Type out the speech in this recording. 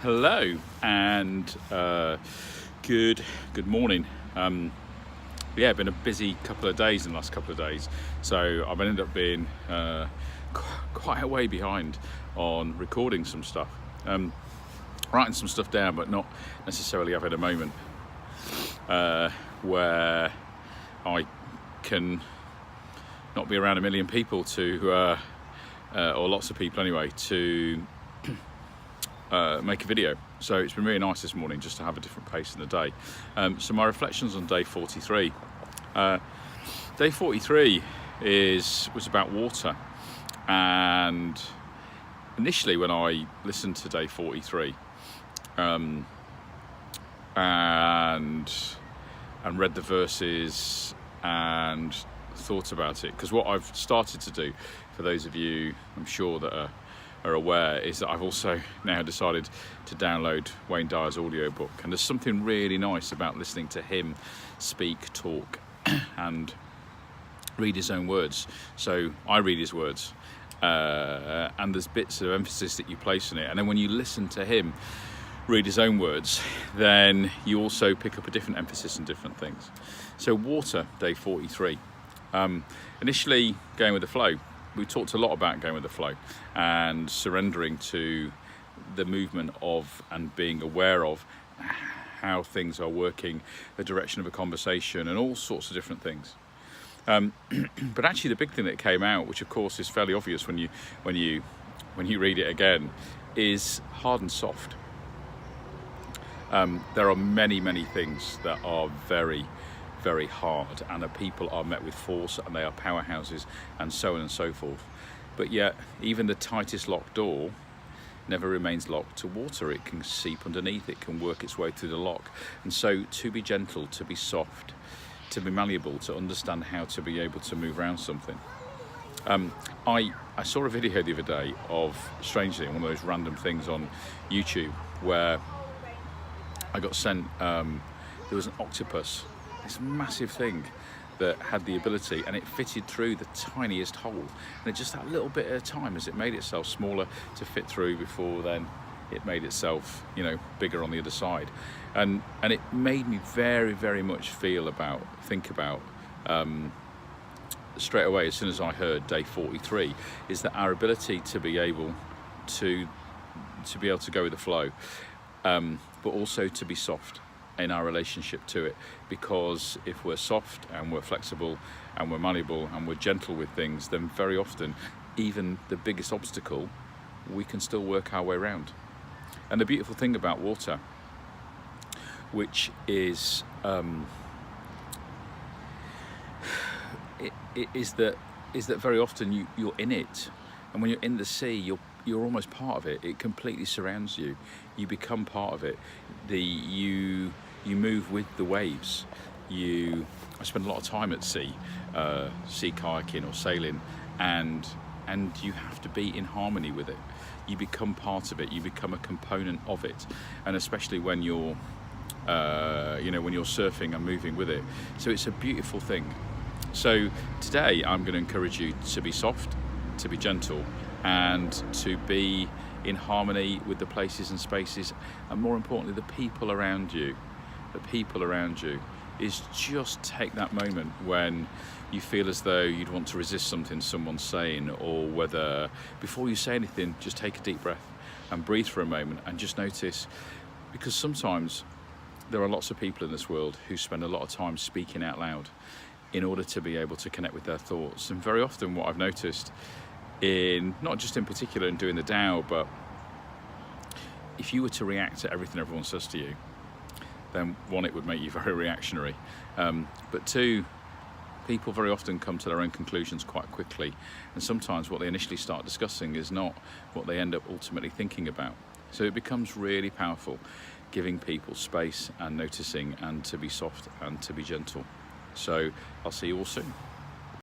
Hello and good morning. Been a busy couple of days in the last couple of days, so I've ended up being quite a way behind on recording some stuff, writing some stuff down, but not necessarily having a moment where I can not be around a million people or lots of people anyway, to make a video. So it's been really nice this morning just to have a different pace in the day. So my reflections on day 43. Day 43 was about water, and initially when I listened to day 43 and read the verses and thought about it, because what I've started to do, for those of you I'm sure that are aware, is that I've also now decided to download Wayne Dyer's audiobook, and there's something really nice about listening to him speak, talk and read his own words. So I read his words, and there's bits of emphasis that you place on it, and then when you listen to him read his own words, then you also pick up a different emphasis on different things. So water, day 43. Initially going with the flow. We talked a lot about going with the flow and surrendering to the movement of and being aware of how things are working, the direction of a conversation, and all sorts of different things. But actually the big thing that came out, which of course is fairly obvious when you read it again, is hard and soft. There are many things that are very hard, and that people are met with force, and they are powerhouses, and so on and so forth. But yet even the tightest locked door never remains locked to water. It can seep underneath, it can work its way through the lock. And so to be gentle, to be soft, to be malleable, to understand how to be able to move around something. I saw a video the other day of, strangely, one of those random things on YouTube, where I got sent, there was an octopus, this massive thing that had the ability, and it fitted through the tiniest hole, and it just that little bit at a time, as it made itself smaller to fit through, before then it made itself bigger on the other side. And it made me very much think about straight away, as soon as I heard day 43, is that our ability to be able to go with the flow, but also to be soft in our relationship to it. Because if we're soft and we're flexible and we're malleable and we're gentle with things, then very often even the biggest obstacle we can still work our way around. And the beautiful thing about water, which is is that very often you're in it, and when you're in the sea, you're almost part of it. It completely surrounds you. You become part of it. You move with the waves. I spend a lot of time at sea, sea kayaking or sailing, and you have to be in harmony with it. You become part of it. You become a component of it, and especially when you're when you're surfing and moving with it. So it's a beautiful thing. So today I'm going to encourage you to be soft, to be gentle, and to be in harmony with the places and spaces, and more importantly the people around you. The people around you is just take that moment when you feel as though you'd want to resist something someone's saying, or whether before you say anything, just take a deep breath and breathe for a moment and just notice. Because sometimes there are lots of people in this world who spend a lot of time speaking out loud in order to be able to connect with their thoughts. And very often what I've noticed, in not just in particular in doing the Tao, but if you were to react to everything everyone says to you, then one, it would make you very reactionary, but two, people very often come to their own conclusions quite quickly, and sometimes what they initially start discussing is not what they end up ultimately thinking about. So it becomes really powerful giving people space and noticing, and to be soft and to be gentle. So I'll see you all soon.